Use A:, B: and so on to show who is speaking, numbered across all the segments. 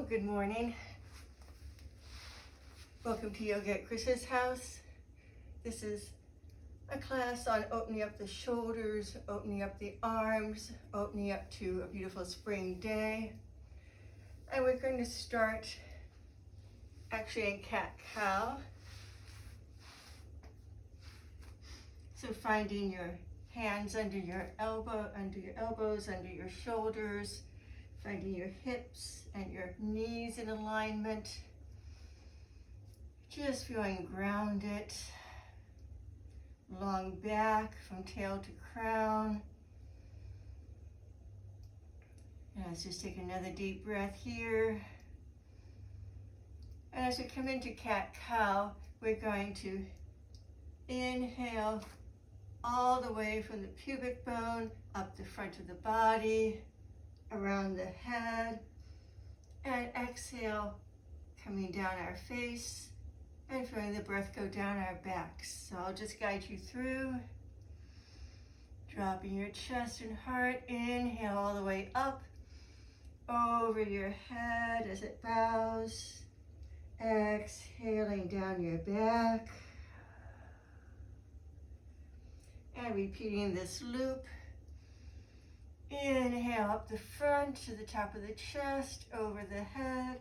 A: Good morning. Welcome to Yoga at Chris's house. This is a class on opening up the shoulders, opening up the arms, opening up to a beautiful spring day. And we're going to start actually in cat-cow. So finding your hands under your elbows, under your shoulders, finding your hips and your knees in alignment. Just feeling grounded. Long back from tail to crown. And let's just take another deep breath here. And as we come into cat-cow, we're going to inhale all the way from the pubic bone up the front of the body, around the head, and exhale, coming down our face and feeling the breath go down our backs. So I'll just guide you through, dropping your chest and heart. Inhale all the way up over your head as it bows, exhaling down your back, and repeating this loop. Inhale up the front to the top of the chest, over the head.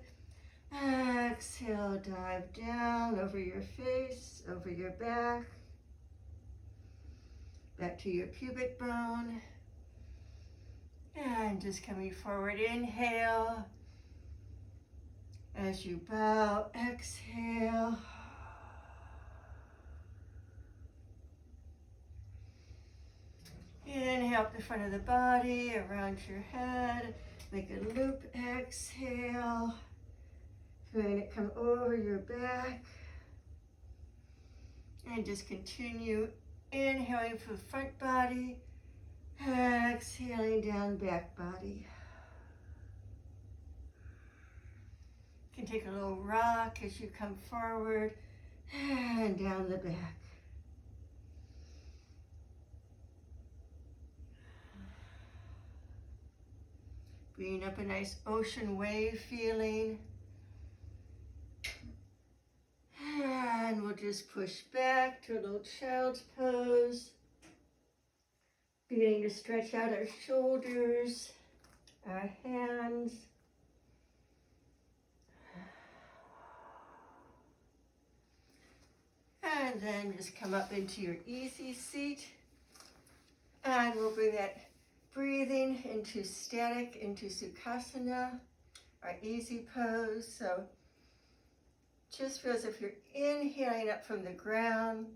A: Exhale, dive down over your face, over your back, back to your pubic bone. And just coming forward, inhale. As you bow, exhale. Inhale up the front of the body, around your head. Make a loop, exhale. Feeling it come over your back. And just continue inhaling for the front body, exhaling down back body. You can take a little rock as you come forward and down the back. Bringing up a nice ocean wave feeling. And we'll just push back to a little child's pose. Beginning to stretch out our shoulders, our hands. And then just come up into your easy seat. And we'll bring that breathing into static, into Sukhasana, our easy pose. So just feel as if you're inhaling up from the ground,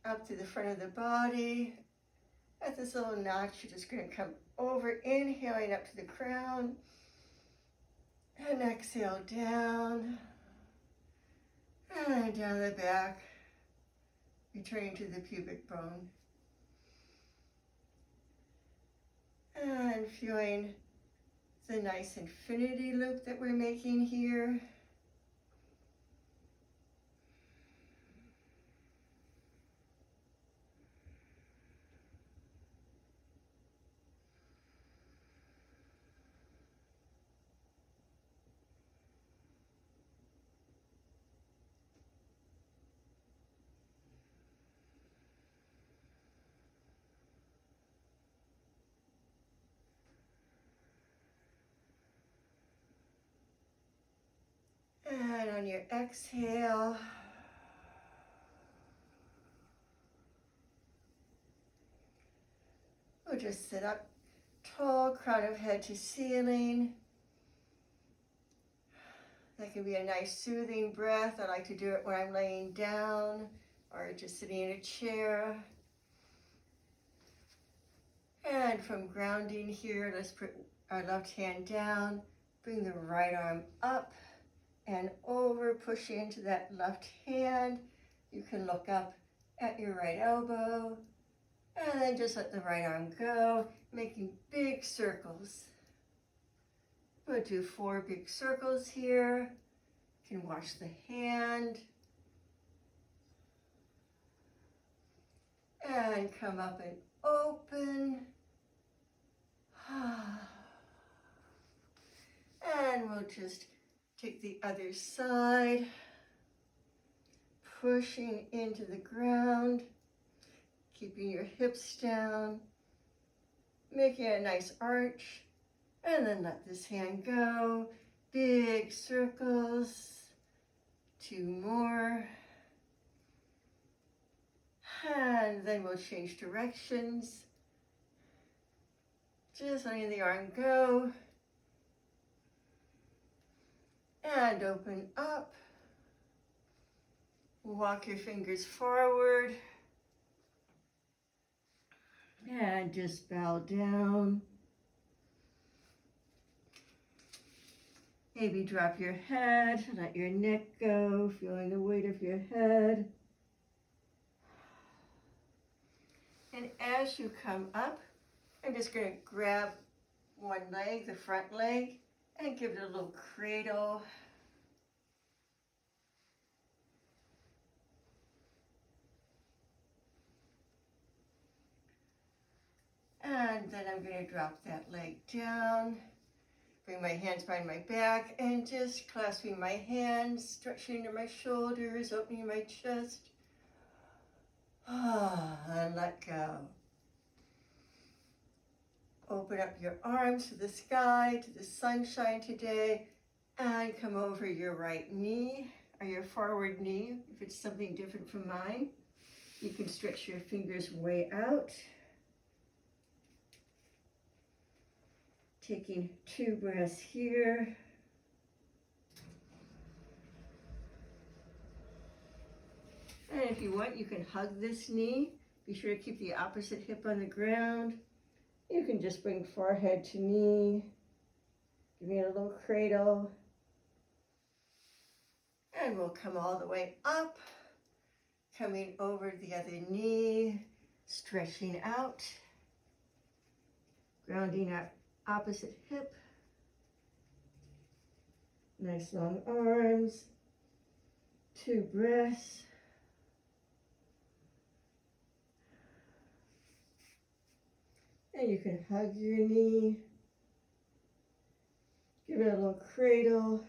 A: up to the front of the body. At this little notch, you're just going to come over, inhaling up to the crown, and exhale down, and down the back, returning to the pubic bone. And feeling the nice infinity loop that we're making here. And on your exhale, we'll just sit up tall, crown of head to ceiling. That can be a nice soothing breath. I like to do it when I'm laying down or just sitting in a chair. And from grounding here, let's put our left hand down, bring the right arm up and over, pushing into that left hand. You can look up at your right elbow and then just let the right arm go, making big circles. We'll do 4 big circles here. You can wash the hand. And come up and open. And we'll just take the other side, pushing into the ground, keeping your hips down, making a nice arch, and then let this hand go. Big circles. 2 more. And then we'll change directions. Just letting the arm go. And open up. Walk your fingers forward. And just bow down. Maybe drop your head, let your neck go, feeling the weight of your head. And as you come up, I'm just going to grab one leg, the front leg, and give it a little cradle. And then I'm going to drop that leg down. Bring my hands behind my back and just clasping my hands, stretching into my shoulders, opening my chest. And let go. Open up your arms to the sky, to the sunshine today, and come over your right knee or your forward knee if it's something different from mine. You can stretch your fingers way out. Taking 2 breaths here. And if you want, you can hug this knee. Be sure to keep the opposite hip on the ground. You can just bring forehead to knee. Give me a little cradle. And we'll come all the way up, coming over the other knee, stretching out, grounding our opposite hip. Nice long arms. 2 breaths. And you can hug your knee. Give it a little cradle.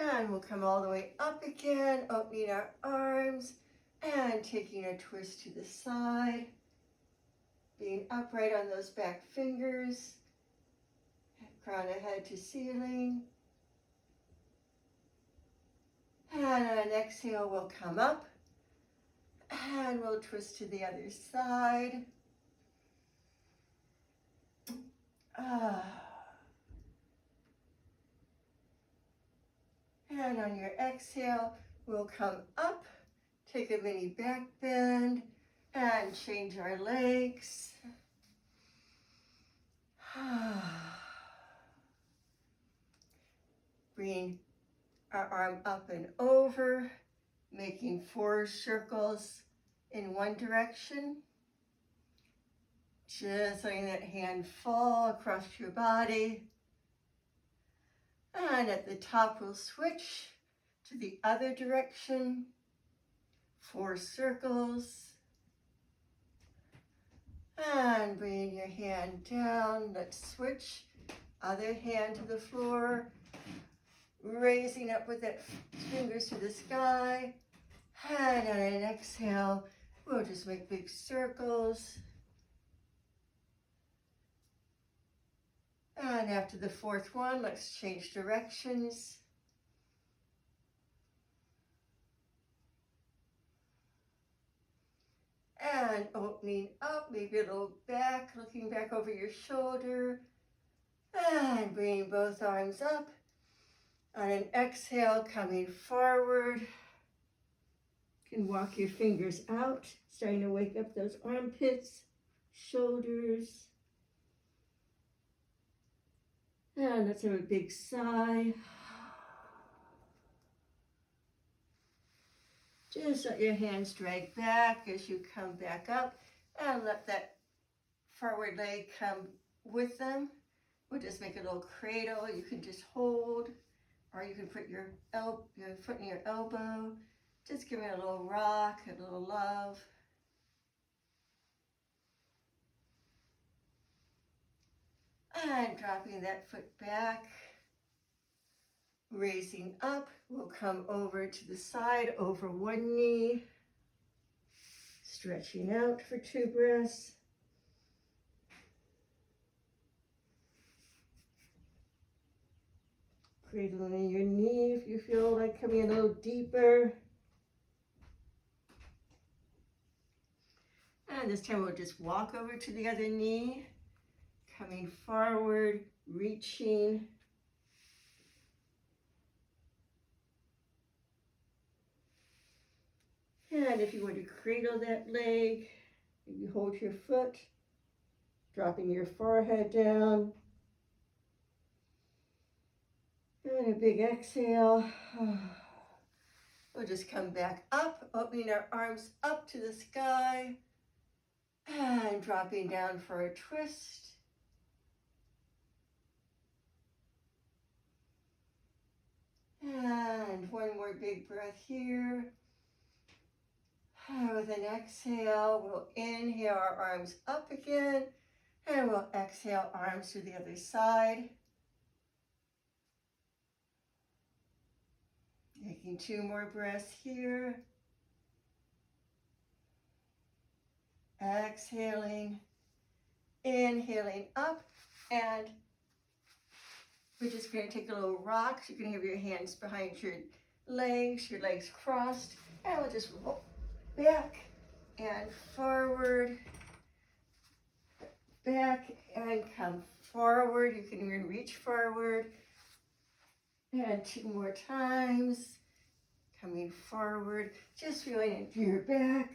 A: And we'll come all the way up again, opening our arms and taking a twist to the side. Being upright on those back fingers. Crown of head to ceiling. And on an exhale, we'll come up. And we'll twist to the other side. And on your exhale, we'll come up, take a mini back bend, and change our legs. Bring our arm up and over, making 4 circles in one direction. Just letting that hand fall across your body. And at the top, we'll switch to the other direction. 4 circles. And bring your hand down. Let's switch. Other hand to the floor. Raising up with that fingers to the sky. And on an exhale, we'll just make big circles. And after the 4th one, let's change directions. And opening up, maybe a little back, looking back over your shoulder. And bringing both arms up. On an exhale, coming forward. You can walk your fingers out, starting to wake up those armpits, shoulders. And let's have a big sigh. Just let your hands drag back as you come back up and let that forward leg come with them. We'll just make a little cradle. You can just hold, or you can put your foot in your elbow. Just give it a little rock, a little love. And dropping that foot back, raising up, we'll come over to the side, over one knee, stretching out for 2 breaths. Cradling your knee if you feel like coming a little deeper. And this time we'll just walk over to the other knee, coming forward, reaching. And if you want to cradle that leg, maybe hold your foot, dropping your forehead down. And a big exhale. We'll just come back up, opening our arms up to the sky, and dropping down for a twist. And one more big breath here. With an exhale, we'll inhale our arms up again, and we'll exhale arms to the other side. Taking 2 more breaths here. Exhaling, inhaling up, and we're just going to take a little rock. So you can have your hands behind your legs crossed, and we'll just roll back and forward, back and come forward. You can even reach forward. And 2 more times, coming forward, just feeling into your back.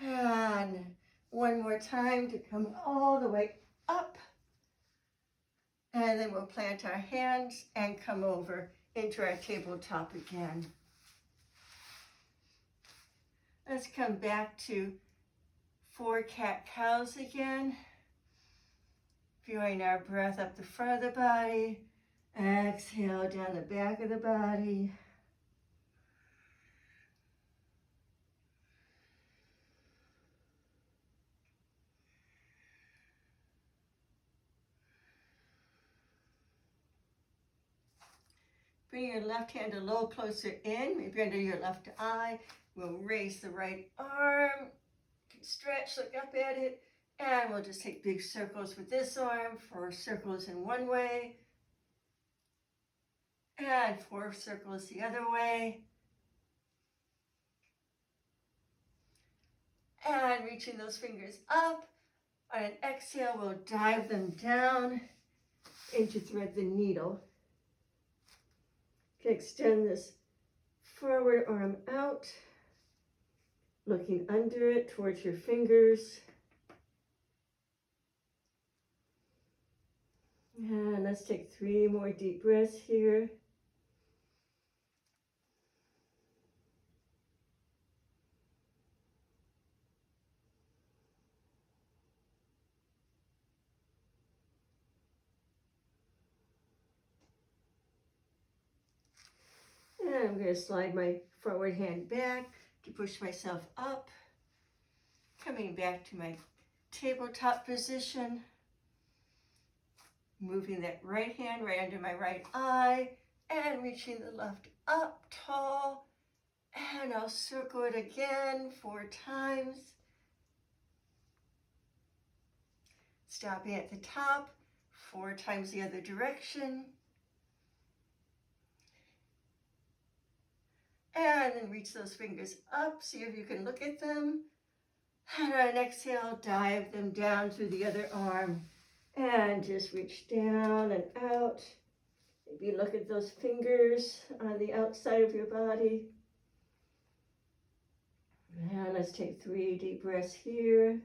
A: And 1 more time to come all the way up. And then we'll plant our hands and come over into our tabletop again. Let's come back to 4 cat-cows again. Feeling our breath up the front of the body. Exhale down the back of the body. Bring your left hand a little closer in, maybe under your left eye. We'll raise the right arm, stretch, look up at it, and we'll just take big circles with this arm, 4 circles in one way, and 4 circles the other way. And reaching those fingers up. On an exhale, we'll dive them down into thread the needle. You can extend this forward arm out, looking under it towards your fingers. And let's take 3 more deep breaths here. And I'm going to slide my forward hand back to push myself up. Coming back to my tabletop position. Moving that right hand right under my right eye and reaching the left up tall. And I'll circle it again 4 times. Stopping at the top, 4 times the other direction. And then reach those fingers up, see if you can look at them. And on an exhale, dive them down through the other arm. And just reach down and out. Maybe look at those fingers on the outside of your body. And let's take 3 deep breaths here.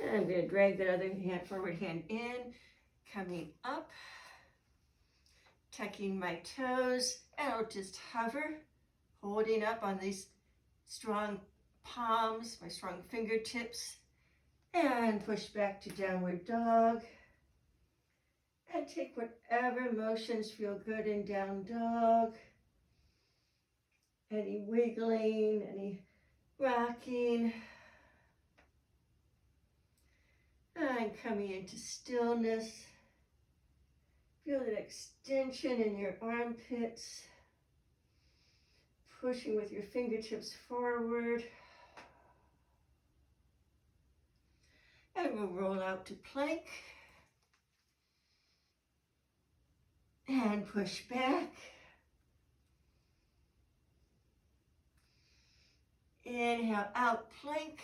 A: And I'm going to drag that other hand, forward hand in, coming up, tucking my toes, and I'll just hover, holding up on these strong palms, my strong fingertips, and push back to downward dog. And take whatever motions feel good in down dog. Any wiggling, any rocking. And coming into stillness. Feel that extension in your armpits. Pushing with your fingertips forward. And we'll roll out to plank. And push back. Inhale, out, plank.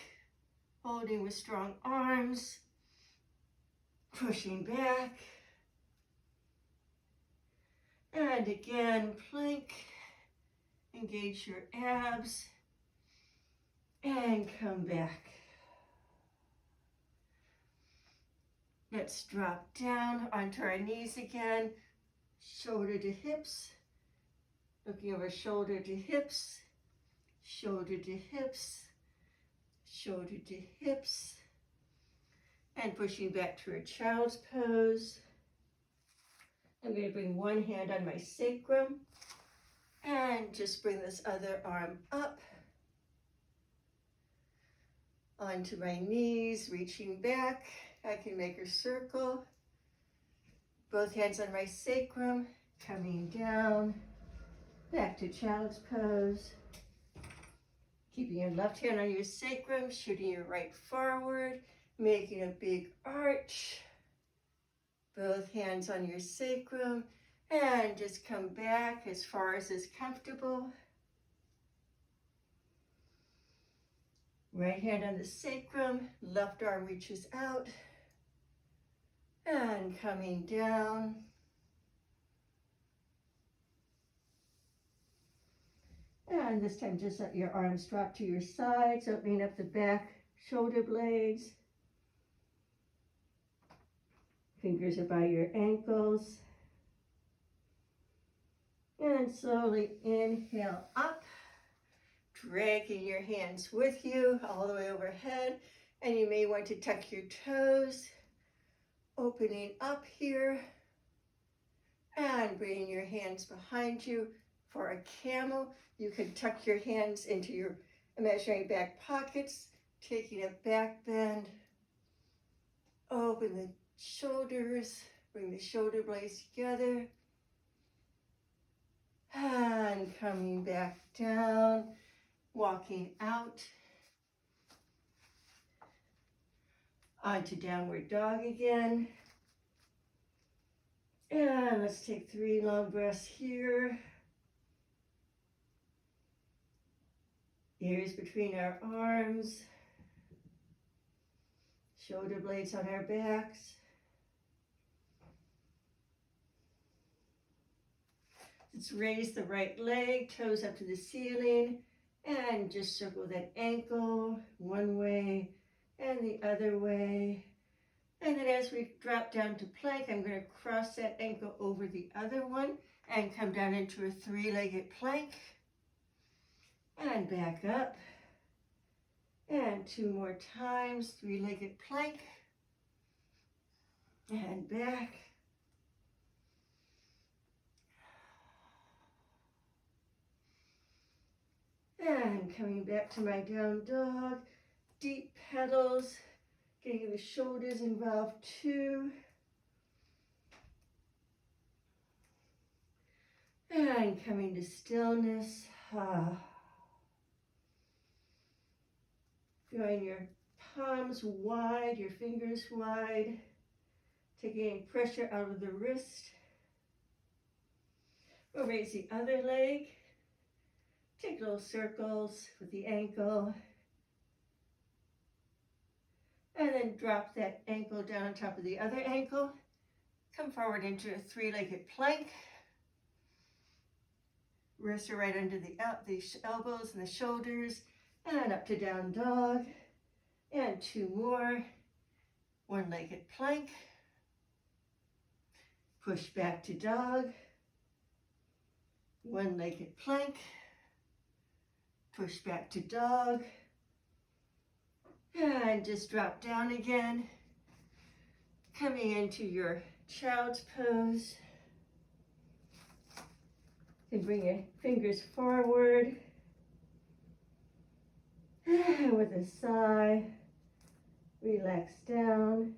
A: Holding with strong arms. Pushing back. And again, plank. Engage your abs. And come back. Let's drop down onto our knees again. Shoulder to hips. Looking over shoulder to hips. Shoulder to hips. Shoulder to hips. And pushing back to a child's pose. I'm going to bring one hand on my sacrum. And just bring this other arm up. Onto my knees, reaching back. I can make a circle. Both hands on my sacrum, coming down, back to child's pose. Keeping your left hand on your sacrum, shooting your right forward, making a big arch. Both hands on your sacrum, and just come back as far as is comfortable. Right hand on the sacrum, left arm reaches out. And coming down. And this time just let your arms drop to your sides, opening up the back shoulder blades. Fingers are by your ankles. And slowly inhale up, dragging your hands with you all the way overhead. And you may want to tuck your toes. Opening up here and bringing your hands behind you for a camel. You can tuck your hands into your imaginary back pockets, taking a back bend. Open the shoulders, bring the shoulder blades together. And coming back down, walking out. Onto downward dog again. And let's take 3 long breaths here. Ears between our arms. Shoulder blades on our backs. Let's raise the right leg, toes up to the ceiling, and just circle that ankle one way and the other way. And then as we drop down to plank, I'm going to cross that ankle over the other one and come down into a 3-legged plank. And back up. And 2 more times, 3-legged plank. And back. And coming back to my down dog. Deep pedals, getting the shoulders involved too. And coming to stillness. Drawing your palms wide, your fingers wide. Taking any pressure out of the wrist. We'll raise the other leg. Take little circles with the ankle. And then drop that ankle down on top of the other ankle. Come forward into a 3-legged plank. Wrists are right under the elbows and the shoulders. And up to down dog. And 2 more. 1-legged plank. Push back to dog. 1-legged plank. Push back to dog. And just drop down again. Coming into your child's pose. You can bring your fingers forward. With a sigh, relax down.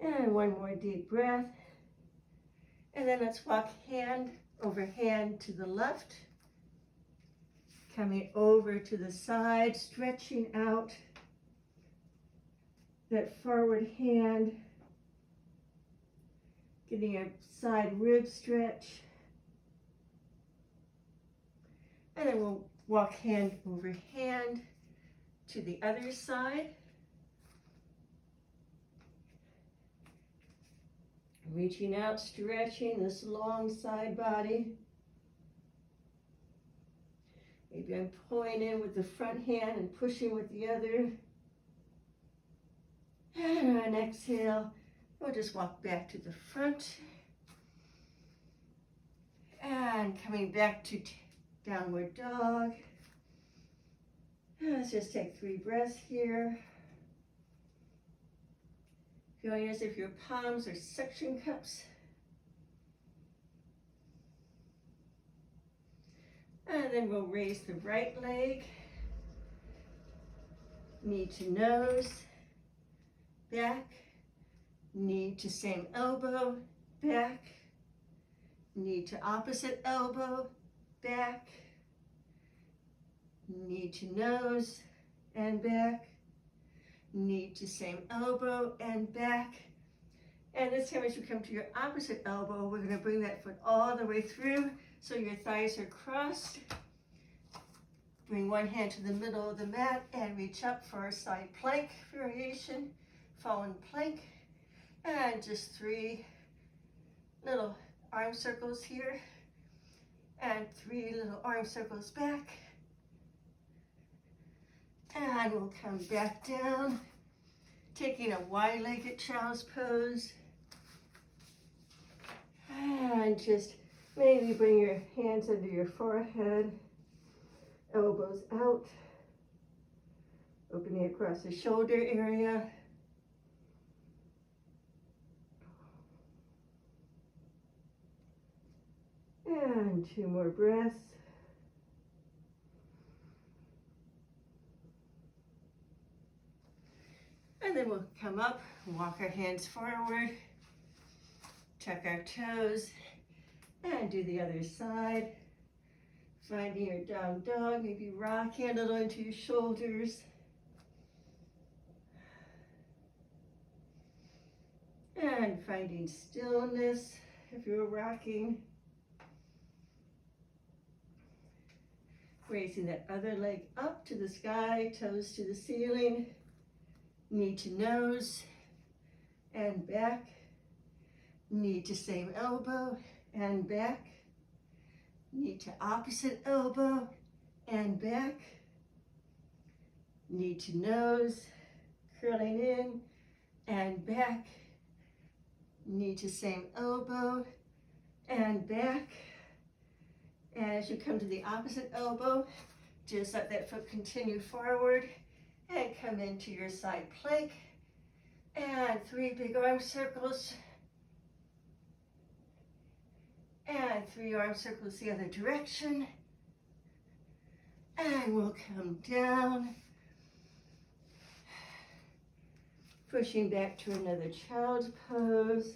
A: And one more deep breath. And then let's walk hand over hand to the left. Coming over to the side, stretching out that forward hand. Getting a side rib stretch. And then we'll walk hand over hand to the other side. Reaching out, stretching this long side body. Maybe I'm pulling in with the front hand and pushing with the other. And on exhale, we'll just walk back to the front. And coming back to downward dog. Let's just take 3 breaths here. Feeling as if your palms are suction cups. And then we'll raise the right leg. Knee to nose, back. Knee to same elbow, back. Knee to opposite elbow, back. Knee to nose and back. Knee to same elbow and back. And this time as you come to your opposite elbow, we're going to bring that foot all the way through so your thighs are crossed. Bring one hand to the middle of the mat and reach up for a side plank variation, fallen plank. And just 3 little arm circles here and 3 little arm circles back. And we'll come back down, taking a wide-legged child's pose. And just maybe bring your hands under your forehead, elbows out, opening across the shoulder area. And 2 more breaths. And then we'll come up, walk our hands forward, tuck our toes, and do the other side. Finding your down dog, maybe rocking a little into your shoulders. And finding stillness if you're rocking. Raising that other leg up to the sky, toes to the ceiling. Knee to nose and back. Knee to same elbow and back. Knee to opposite elbow and back. Knee to nose, curling in and back. Knee to same elbow and back. And as you come to the opposite elbow, just let that foot continue forward and come into your side plank. And 3 big arm circles. And 3 arm circles the other direction. And we'll come down. Pushing back to another child's pose.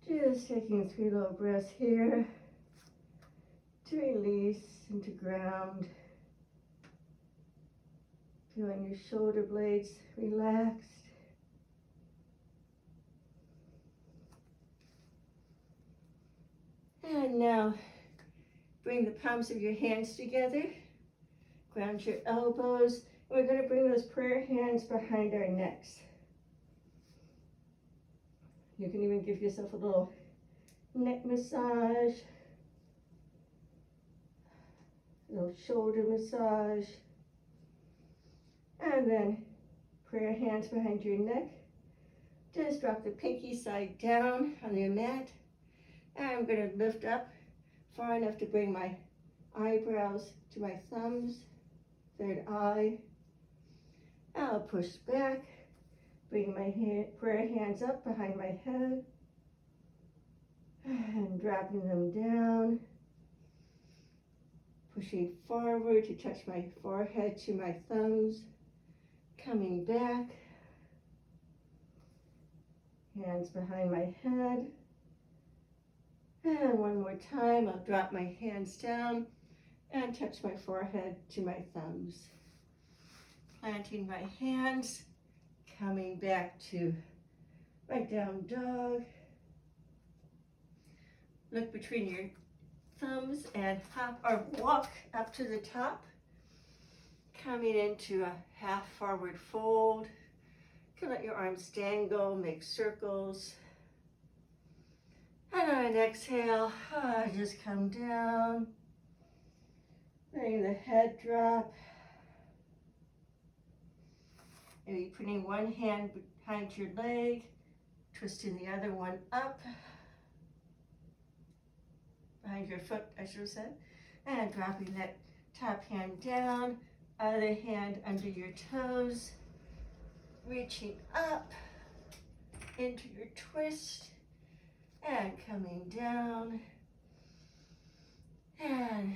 A: Just taking 3 little breaths here to release and to ground. Feeling your shoulder blades relaxed. And now bring the palms of your hands together. Ground your elbows. We're going to bring those prayer hands behind our necks. You can even give yourself a little neck massage, a little shoulder massage, and then prayer hands behind your neck. Just drop the pinky side down on your mat. And I'm going to lift up far enough to bring my eyebrows to my thumbs, third eye. I'll push back, bring my prayer hands up behind my head, and dropping them down. Pushing forward to touch my forehead to my thumbs, coming back, hands behind my head. And one more time, I'll drop my hands down and touch my forehead to my thumbs. Planting my hands, coming back to my down dog. Look between your thumbs and hop or walk up to the top. Coming into a half forward fold. You can let your arms dangle, make circles. And on an exhale, just come down. Letting the head drop. Maybe putting one hand behind your leg, twisting the other one up. Behind your foot, I should have said. And dropping that top hand down, other hand under your toes. Reaching up into your twist. And coming down. And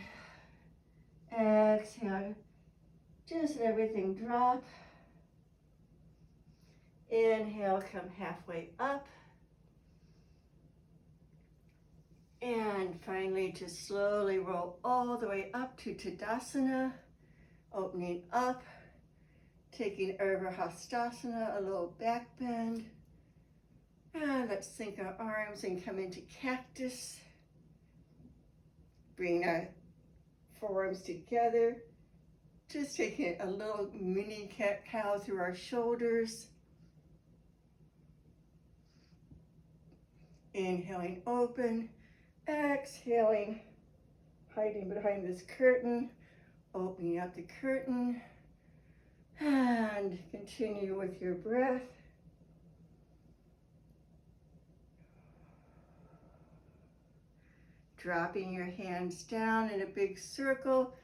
A: exhale. Just let everything drop. Inhale, come halfway up. And finally, just slowly roll all the way up to Tadasana, opening up, taking Urdhva Hastasana, a little back bend. And let's sink our arms and come into cactus. Bring our forearms together. Just taking a little mini cat-cow through our shoulders. Inhaling, open. Exhaling, hiding behind this curtain. Opening up the curtain. And continue with your breath. Dropping your hands down in a big circle.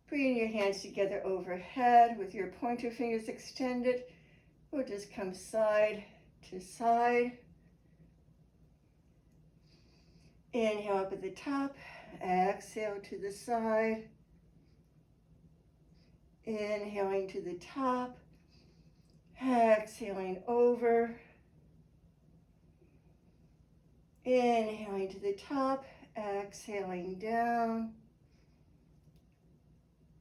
A: Bringing your hands together overhead with your pointer fingers extended. We'll just come side to side. Inhale up at the top. Exhale to the side. Inhaling to the top. Exhaling over. Inhaling to the top. Exhaling down.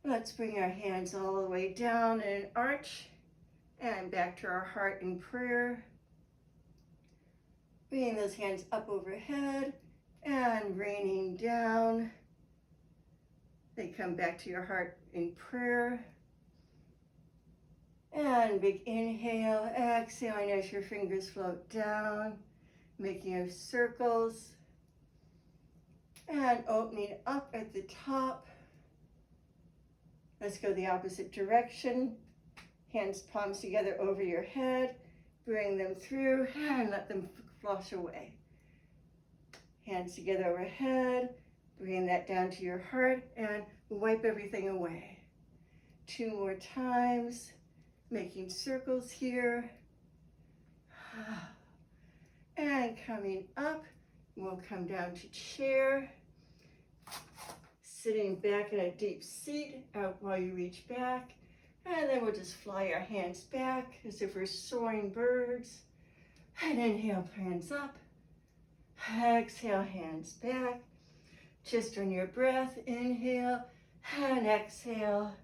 A: Let's bring our hands all the way down in an arch and back to our heart in prayer. Bringing those hands up overhead and raining down. They come back to your heart in prayer. And big inhale, exhaling as your fingers float down, making circles. And opening up at the top. Let's go the opposite direction. Hands, palms together over your head. Bring them through and let them flush away. Hands together overhead. Bring that down to your heart and wipe everything away. 2 more times. Making circles here. And coming up, we'll come down to chair. Sitting back in a deep seat out while you reach back. And then we'll just fly our hands back as if we're soaring birds. And inhale, hands up. Exhale, hands back. Just on your breath, inhale and exhale.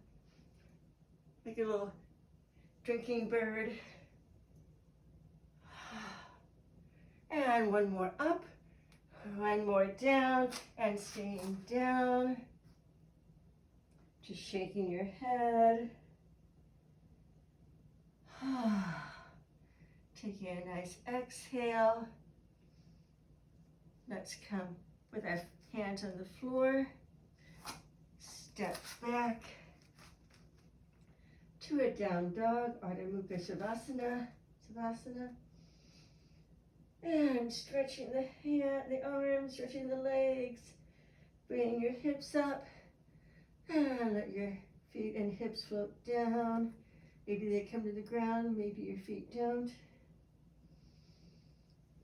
A: Like a little drinking bird. And one more up, one more down, and staying down. Just shaking your head. Taking a nice exhale. Let's come with our hands on the floor. Step back to a down dog, Ardha Mukha Savasana. And stretching the arms, stretching the legs. Bring your hips up and let your feet and hips float down. Maybe they come to the ground, maybe your feet don't.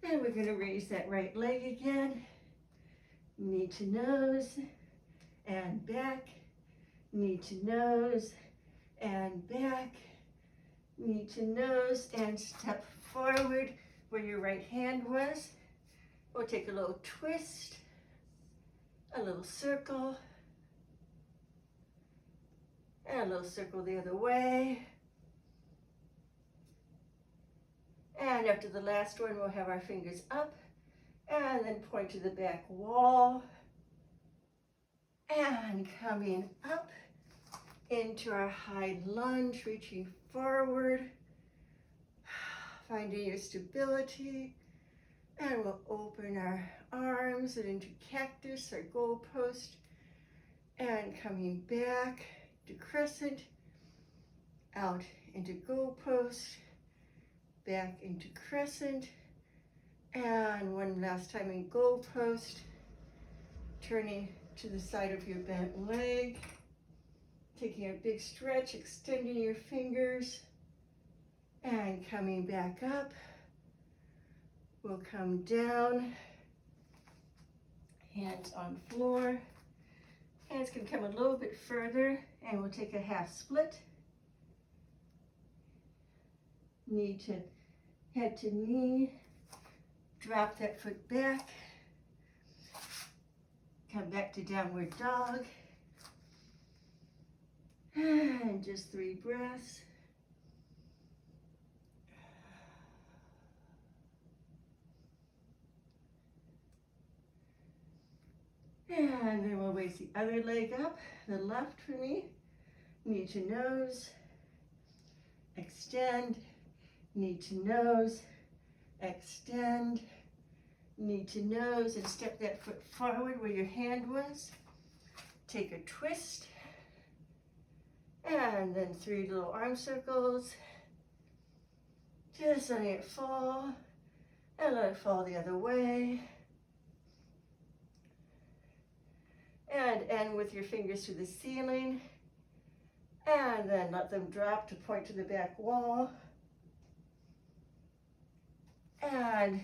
A: And we're going to raise that right leg again. Knee to nose and back. Knee to nose and back. Knee to nose and step forward where your right hand was. We'll take a little twist, a little circle, and a little circle the other way. And after the last one, we'll have our fingers up and then point to the back wall. And coming up into our high lunge, reaching forward, finding your stability. And we'll open our arms and into cactus or goalpost. And coming back to crescent, out into goalpost, back into crescent, and one last time in goalpost, turning to the side of your bent leg, taking a big stretch, extending your fingers, and coming back up. We'll come down, hands on floor. Hands can come a little bit further, and we'll take a half split. Knee to head to knee, drop that foot back, come back to downward dog, and just 3 breaths. And then we'll raise the other leg up, the left for me, knee to nose, extend, knee to nose, extend, knee to nose, and step that foot forward where your hand was. Take a twist, and then 3 little arm circles. Just letting it fall, and let it fall the other way. And end with your fingers to the ceiling, and then let them drop to point to the back wall. And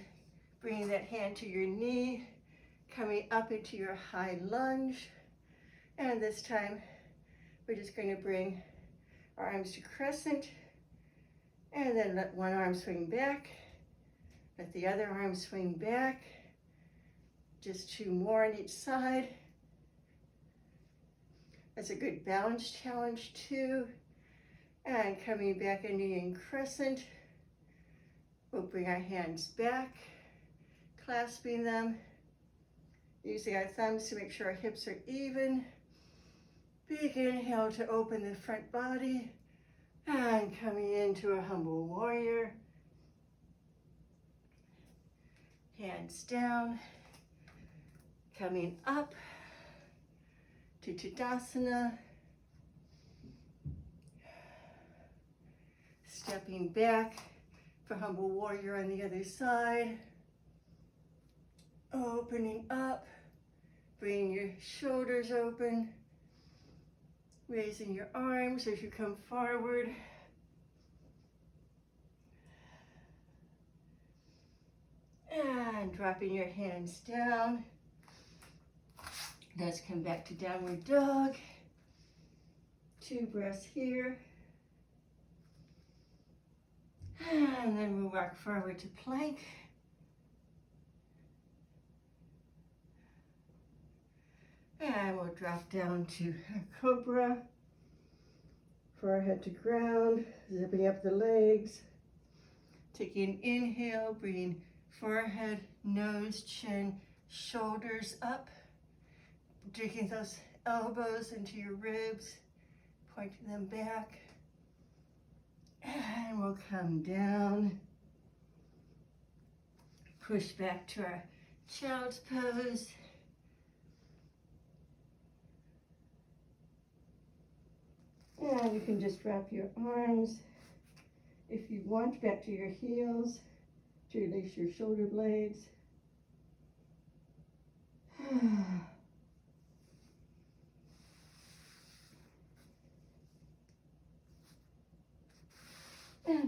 A: bringing that hand to your knee, coming up into your high lunge. And this time, we're just going to bring our arms to crescent, and then let one arm swing back, let the other arm swing back. Just 2 more on each side. That's a good balance challenge too. And coming back into in crescent, we'll bring our hands back, clasping them, using our thumbs to make sure our hips are even. Big inhale to open the front body, and coming into a humble warrior. Hands down, coming up to Tadasana, stepping back for humble warrior on the other side, opening up, bringing your shoulders open, raising your arms as you come forward, and dropping your hands down. Let's come back to downward dog. 2 breaths here. And then we'll rock forward to plank. And we'll drop down to a cobra. Forehead to ground, zipping up the legs. Taking an inhale, bringing forehead, nose, chin, shoulders up. Taking those elbows into your ribs, pointing them back. And we'll come down. Push back to our child's pose. And you can just drop your arms, if you want, back to your heels to release your shoulder blades.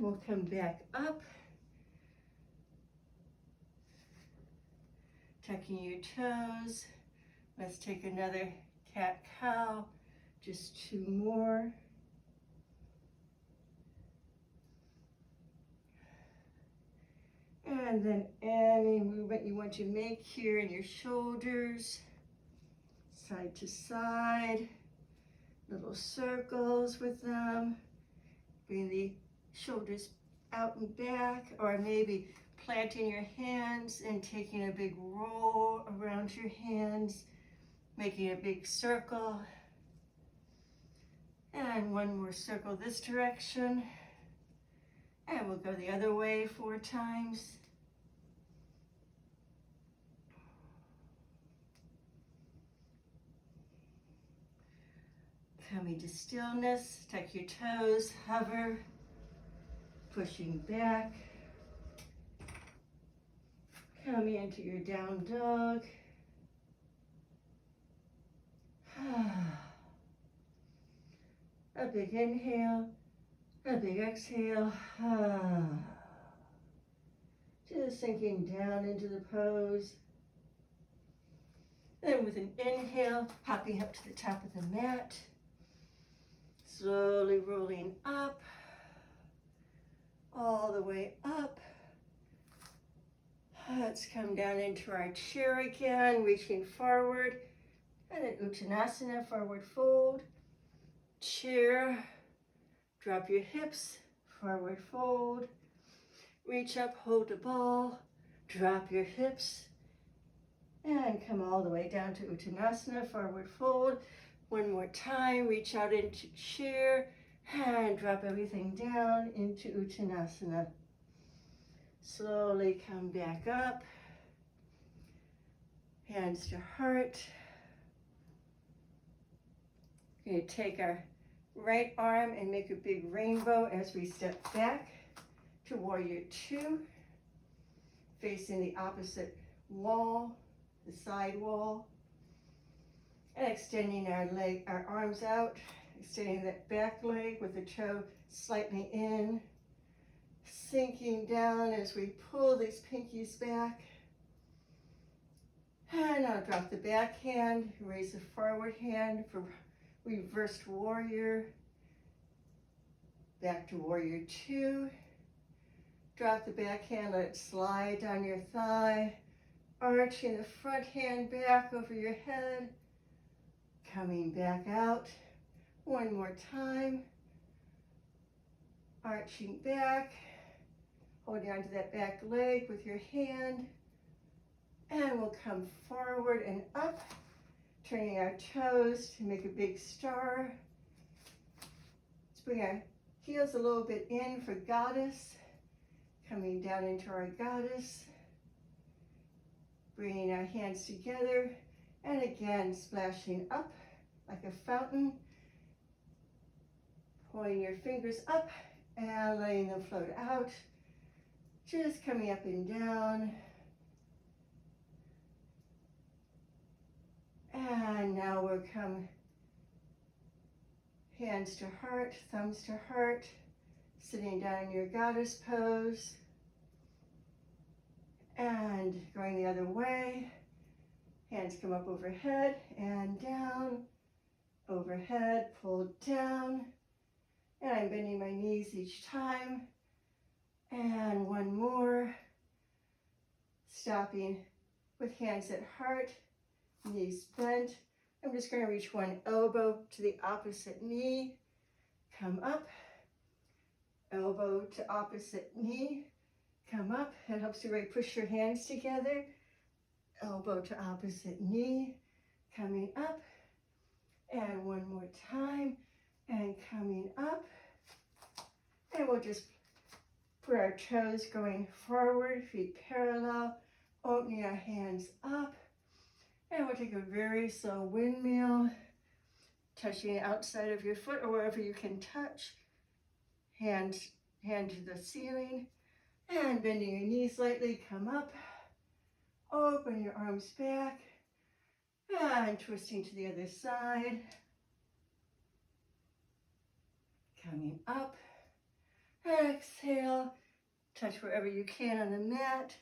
A: we'll come back up. Tucking your toes. Let's take another cat-cow. Just 2 more. And then any movement you want to make here in your shoulders, side to side, little circles with them. Bring the shoulders out and back, or maybe planting your hands and taking a big roll around your hands, making a big circle. And one more circle this direction. And we'll go the other way 4 times. Coming to stillness, tuck your toes, hover, pushing back. Coming into your down dog. A big inhale, a big exhale. Just sinking down into the pose. Then with an inhale, hopping up to the top of the mat. Slowly rolling up, all the way up. Let's come down into our chair again, reaching forward. And an Uttanasana, forward fold. Chair, drop your hips, forward fold. Reach up, hold the ball, drop your hips, and come all the way down to Uttanasana, forward fold. One more time, reach out into chair, and drop everything down into Uttanasana. Slowly come back up, hands to heart. We're going to take our right arm and make a big rainbow as we step back to Warrior 2, facing the opposite wall, the side wall, and extending our arms out, extending that back leg with the toe slightly in, sinking down as we pull these pinkies back. And now drop the back hand, raise the forward hand for reversed warrior. Back to Warrior 2. Drop the back hand, let it slide down your thigh, arching the front hand back over your head, coming back out. One more time. Arching back, holding onto that back leg with your hand, and we'll come forward and up, turning our toes to make a big star. Let's bring our heels a little bit in for goddess. Coming down into our goddess, bringing our hands together, and again splashing up like a fountain, pulling your fingers up and letting them float out, just coming up and down. And now we'll come hands to heart, thumbs to heart, sitting down in your goddess pose, and going the other way. Hands come up overhead and down, overhead, pulled down, and I'm bending my knees each time. And one more, stopping with hands at heart, knees bent. I'm just going to reach one elbow to the opposite knee, come up, elbow to opposite knee, come up. It helps you really push your hands together. Elbow to opposite knee, coming up. And one more time, and coming up. And we'll just put our toes going forward, feet parallel, opening our hands up. And we'll take a very slow windmill, touching the outside of your foot or wherever you can touch. Hand to the ceiling, and bending your knees slightly, come up, open your arms back, and twisting to the other side, coming up, Exhale, touch wherever you can on the mat.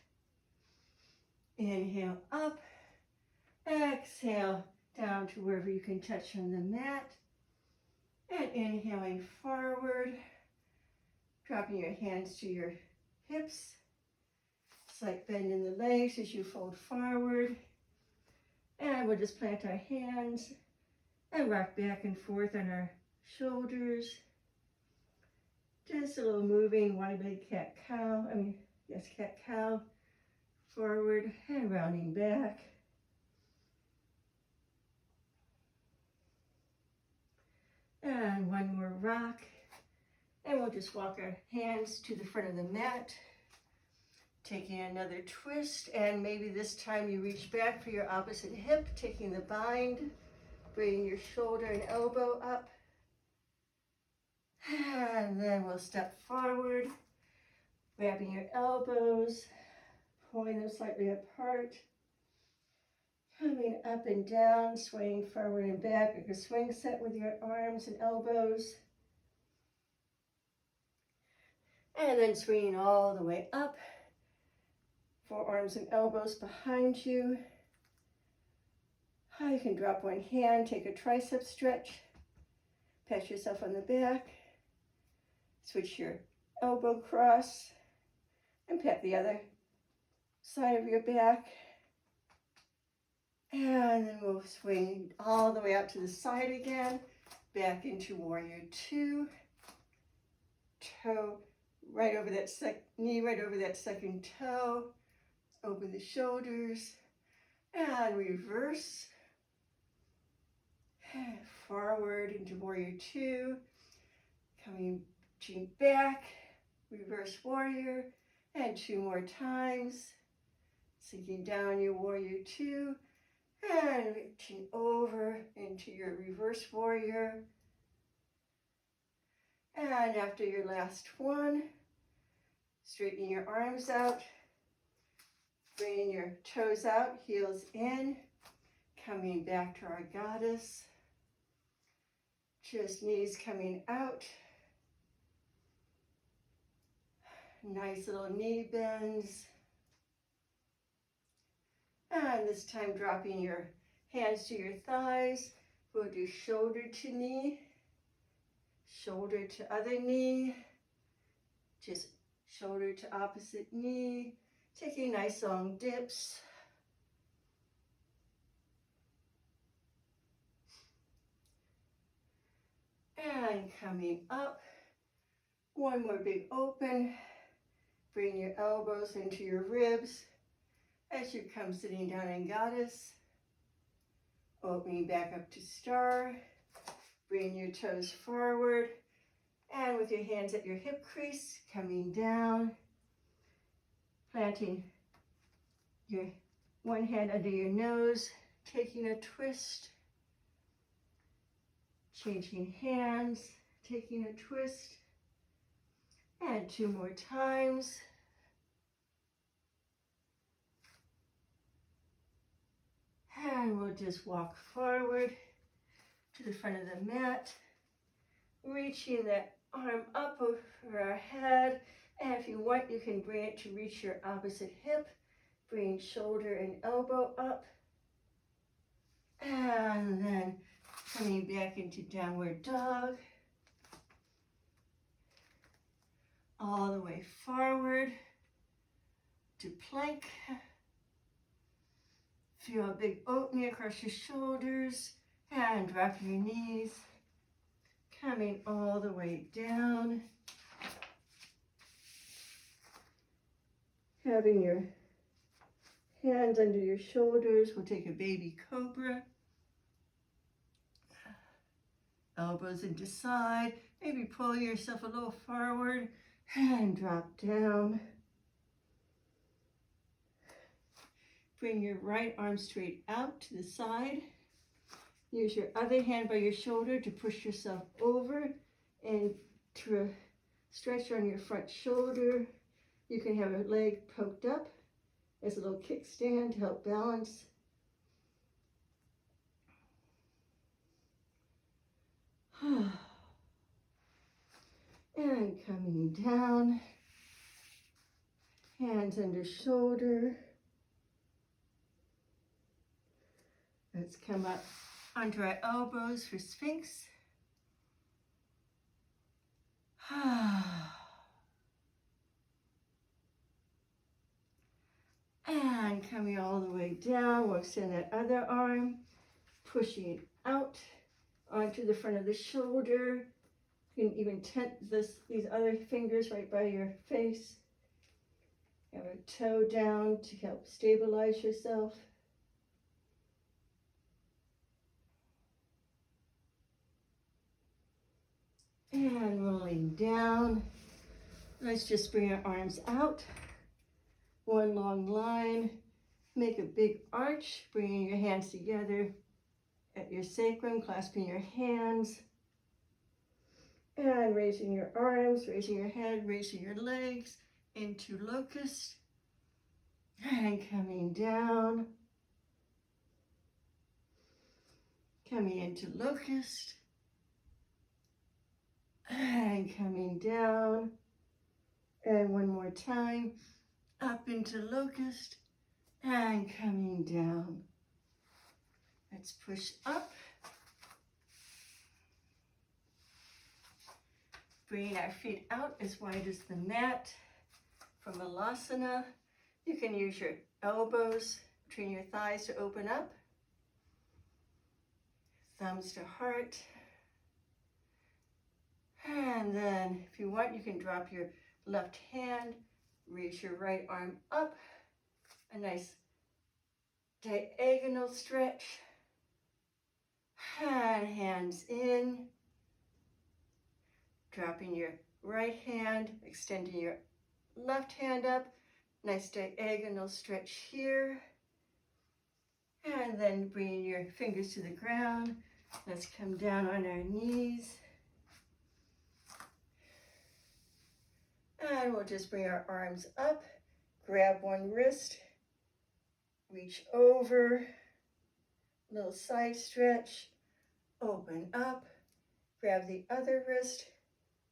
A: Inhale up. Exhale down to wherever you can touch on the mat. And inhaling forward, dropping your hands to your hips. Slight bend in the legs as you fold forward. And we'll just plant our hands and rock back and forth on our shoulders. Just a little moving, wide-legged cat-cow. Cat-cow. Forward and rounding back. And one more rock. And we'll just walk our hands to the front of the mat. Taking another twist, and maybe this time you reach back for your opposite hip, taking the bind, bringing your shoulder and elbow up. And then we'll step forward, grabbing your elbows, pulling them slightly apart, coming up and down, swaying forward and back like a swing set with your arms and elbows. And then swinging all the way up. Forearms and elbows behind you. You can drop one hand, take a tricep stretch, pat yourself on the back, switch your elbow cross, and pat the other side of your back. And then we'll swing all the way out to the side again, back into Warrior Two. Toe right over that knee, right over that second toe. Open the shoulders and reverse. Forward into Warrior Two. Coming back, reverse Warrior, and two more times. Sinking down your Warrior Two and reaching over into your reverse Warrior. And after your last one, straightening your arms out. Bringing your toes out, heels in, coming back to our goddess. Just knees coming out. Nice little knee bends. And this time dropping your hands to your thighs. We'll do shoulder to knee, shoulder to other knee, just shoulder to opposite knee. Taking nice long dips. And coming up. One more big open. Bring your elbows into your ribs as you come sitting down in goddess. Opening back up to star. Bring your toes forward. And with your hands at your hip crease, coming down. Planting your one hand under your nose, taking a twist, changing hands, taking a twist, and two more times. And we'll just walk forward to the front of the mat, reaching that arm up over our head. And if you want, you can bring it to reach your opposite hip. Bring shoulder and elbow up. And then coming back into downward dog. All the way forward to plank. Feel a big opening across your shoulders. And drop your knees. Coming all the way down. Having your hands under your shoulders, we'll take a baby cobra. Elbows into side, maybe pull yourself a little forward and drop down. Bring your right arm straight out to the side. Use your other hand by your shoulder to push yourself over and to stretch on your front shoulder. You can have a leg poked up as a little kickstand to help balance. And coming down, hands under shoulder. Let's come up onto our elbows for Sphinx. And coming all the way down, we'll extend that other arm, pushing it out onto the front of the shoulder. You can even tent these other fingers right by your face. Have a toe down to help stabilize yourself. And rolling down. Let's just bring our arms out. One long line. Make a big arch, bringing your hands together at your sacrum, clasping your hands. And raising your arms, raising your head, raising your legs into locust. And coming down. Coming into locust. And coming down. And one more time. Up into locust. And coming down. Let's push up. Bringing our feet out as wide as the mat from Alasana. You can use your elbows between your thighs to open up. Thumbs to heart. And then if you want, you can drop your left hand, raise your right arm up. A nice diagonal stretch. And hands in. Dropping your right hand, extending your left hand up. Nice diagonal stretch here. And then bringing your fingers to the ground. Let's come down on our knees. And we'll just bring our arms up. Grab one wrist. Reach over. Little side stretch. Open up. Grab the other wrist.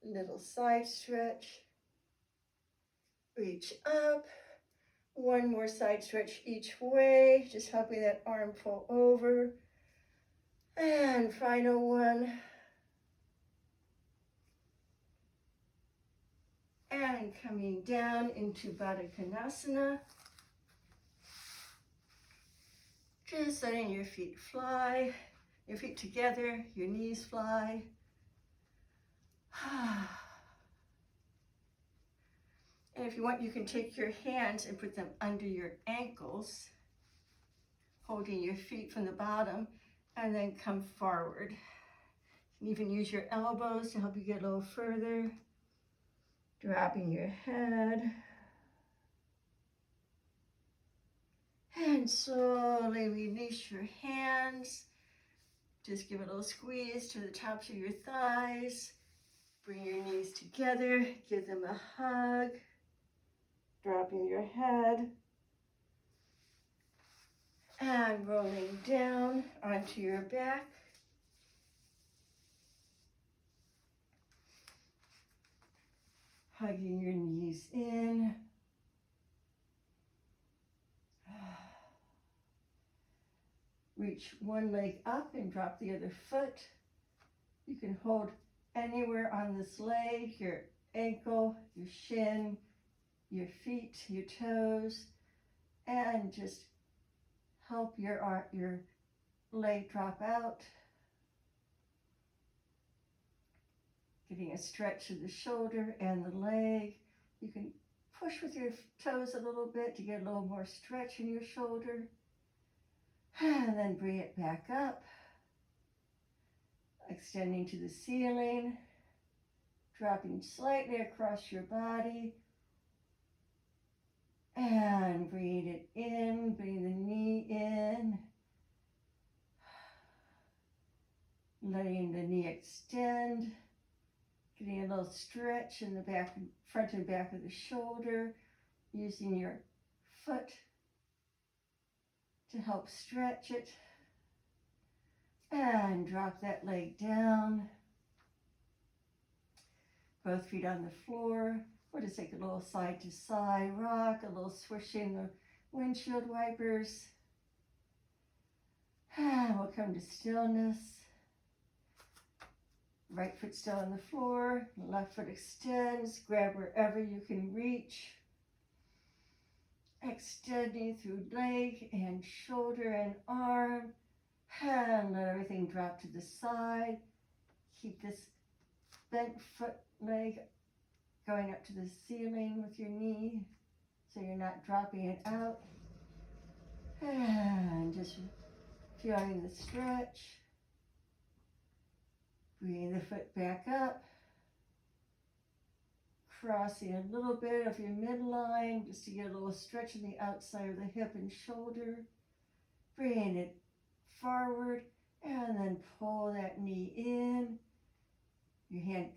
A: Little side stretch. Reach up. One more side stretch each way, just helping that arm pull over. And final one. And coming down into Baddha Konasana. Just letting your feet fly, your feet together, your knees fly. And if you want, you can take your hands and put them under your ankles, holding your feet from the bottom, and then come forward. You can even use your elbows to help you get a little further. Dropping your head. And slowly release your hands. Just give a little squeeze to the tops of your thighs. Bring your knees together, give them a hug. Dropping your head. And rolling down onto your back. Hugging your knees in. Reach one leg up and drop the other foot. You can hold anywhere on this leg, your ankle, your shin, your feet, your toes, and just help your leg drop out. Getting a stretch of the shoulder and the leg. You can push with your toes a little bit to get a little more stretch in your shoulder. And then bring it back up. Extending to the ceiling. Dropping slightly across your body. And bring it in, bring the knee in. Letting the knee extend. Getting a little stretch in the back, front and back of the shoulder. Using your foot to help stretch it. And drop that leg down. Both feet on the floor. We'll just take a little side to side rock, a little swishing the windshield wipers. And we'll come to stillness. Right foot still on the floor, left foot extends, grab wherever you can reach. Extending through leg and shoulder and arm. And let everything drop to the side. Keep this bent foot leg going up to the ceiling with your knee so you're not dropping it out. And just feeling the stretch. Bringing the foot back up. Crossing a little bit of your midline just to get a little stretch in the outside of the hip and shoulder. Bringing it forward and then pull that knee in. Your hand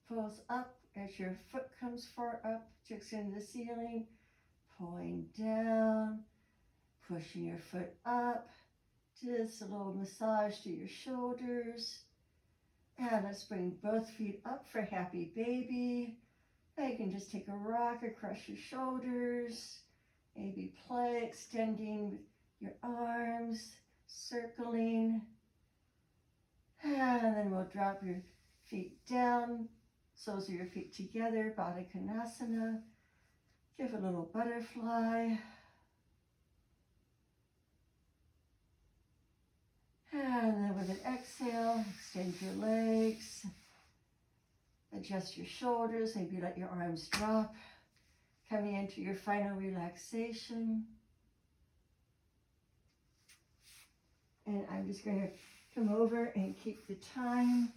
A: pulls up as your foot comes far up, checks into the ceiling, pulling down, pushing your foot up. Just a little massage to your shoulders. And let's bring both feet up for happy baby. Now you can just take a rock across your shoulders. Maybe play, extending with your arms, circling. And then we'll drop your feet down, soles of your feet together, Baddha Konasana. Give a little butterfly. And then with an exhale, extend your legs. Adjust your shoulders, maybe let your arms drop. Coming into your final relaxation. And I'm just going to come over and keep the time.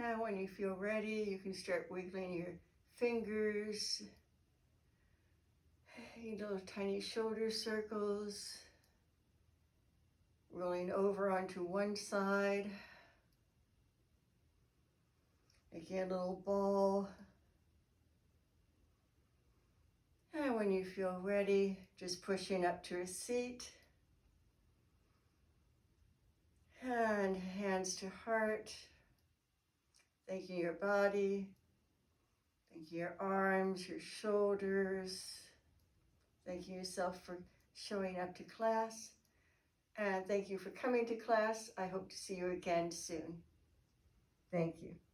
A: And when you feel ready, you can start wiggling your fingers, little tiny shoulder circles, rolling over onto one side. Again, a little ball. And when you feel ready, just pushing up to a seat. And hands to heart. Thanking your body. Thanking your arms, your shoulders. Thanking yourself for showing up to class. And thank you for coming to class. I hope to see you again soon. Thank you.